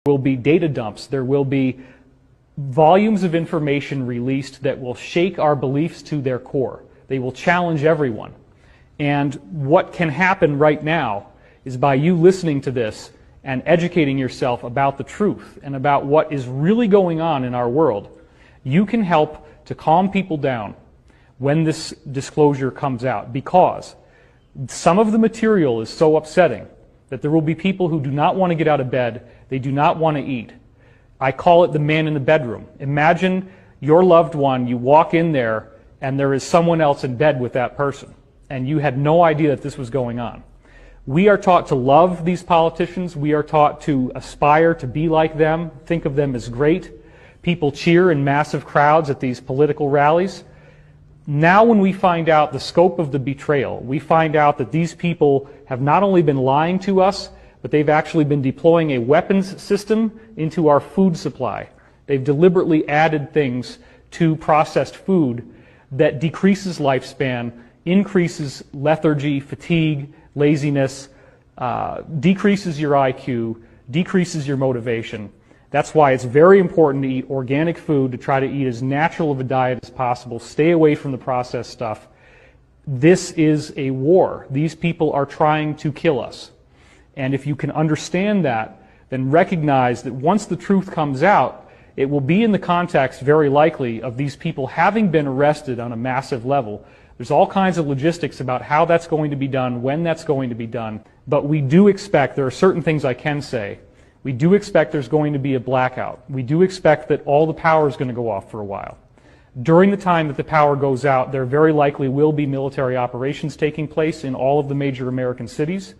will be data dumps, there will be volumes of information released that will shake our beliefs to their core. They will challenge everyone. And what can happen right now is by you listening to this and educating yourself about the truth and about what is really going on in our world, you can help to calm people down when this disclosure comes out, because some of the material is so upsetting that there will be people who do not want to get out of bed, they do not want to eat. I call it the man in the bedroom. Imagine your loved one, you walk in there and there is someone else in bed with that person, and you had no idea that this was going on. We are taught to love these politicians. We are taught to aspire to be like them, think of them as great. People cheer in massive crowds at these political rallies. Now when we find out the scope of the betrayal, we find out that these people have not only been lying to us, but they've actually been deploying a weapons system into our food supply. They've deliberately added things to processed food that decreases lifespan, increases lethargy, fatigue, laziness, decreases your IQ, decreases your motivation. That's why it's very important to eat organic food, to try to eat as natural of a diet as possible, stay away from the processed stuff. This is a war. These people are trying to kill us. And if you can understand that, then recognize that once the truth comes out, it will be in the context, very likely, of these people having been arrested on a massive level. There's all kinds of logistics about how that's going to be done, when that's going to be done. But we do expect, there are certain things I can say, we do expect there's going to be a blackout. We do expect that all the power is going to go off for a while. During the time that the power goes out, there very likely will be military operations taking place in all of the major American cities.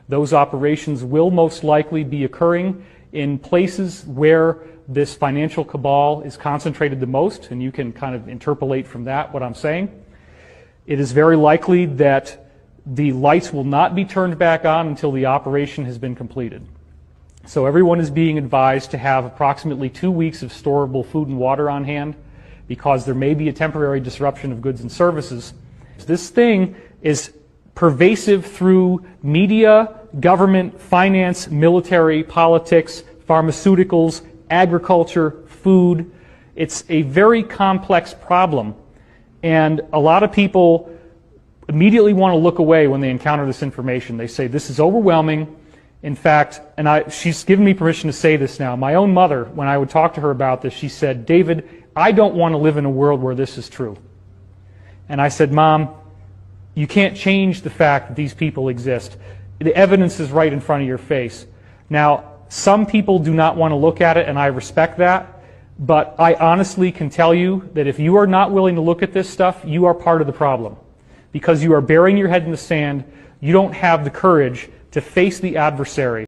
Those operations will most likely be occurring in places where this financial cabal is concentrated the most, and you can kind of interpolate from that what I'm saying. It is very likely that the lights will not be turned back on until the operation has been completed. So everyone is being advised to have approximately 2 weeks of storable food and water on hand, because there may be a temporary disruption of goods and services. This thing is pervasive through media, government, finance, military, politics, pharmaceuticals, agriculture, food. It's a very complex problem, and a lot of people immediately want to look away when they encounter this information. They say, this is overwhelming. In fact, and she's given me permission to say this now, my own mother, when I would talk to her about this, she said, David, I don't want to live in a world where this is true. And I said, Mom, you can't change the fact that these people exist. The evidence is right in front of your face. Now, some people do not want to look at it, and I respect that, but I honestly can tell you that if you are not willing to look at this stuff, you are part of the problem. Because you are burying your head in the sand, you don't have the courage to face the adversary.